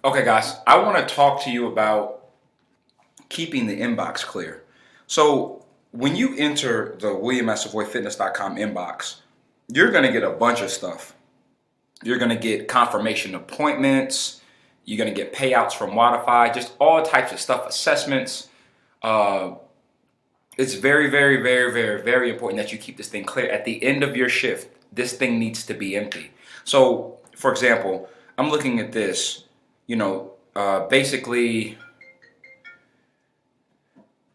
Okay, guys, I want to talk to you about keeping the inbox clear. So, when you enter the WilliamSavoyFitness.com inbox, you're going to get a bunch of stuff. You're going to get confirmation appointments. You're going to get payouts from Modify, just all types of stuff, assessments. Uh, it's very, very, very, very, very important that you keep this thing clear. At the end of your shift, this thing needs to be empty. So, for example, I'm looking at this,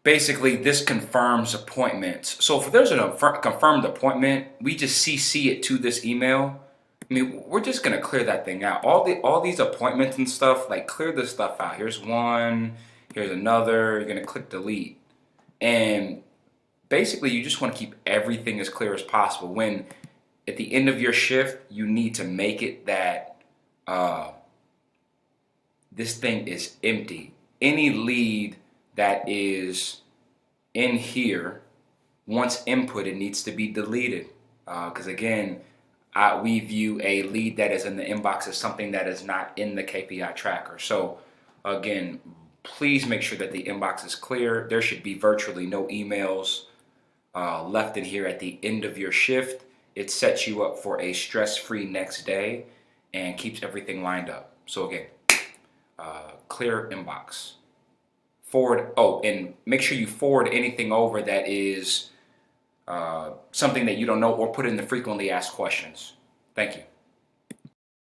basically this confirms appointments. So if there's a confirmed appointment, we just CC it to this email. I mean, we're just gonna clear that thing out. All these appointments and stuff, like clear this stuff out. Here's one, here's another. You're gonna click delete, and basically you just want to keep everything as clear as possible. When at the end of your shift, you need to make it that uh, this thing is empty. Any lead that is in here, once input, it needs to be deleted. Because again, we view a lead that is in the inbox as something that is not in the KPI tracker. So again, please make sure that the inbox is clear. There should be virtually no emails left in here at the end of your shift. It sets you up for a stress-free next day and keeps everything lined up. So again, clear inbox. Forward. Oh, and make sure you forward anything over that is something that you don't know, or put in the frequently asked questions. Thank you.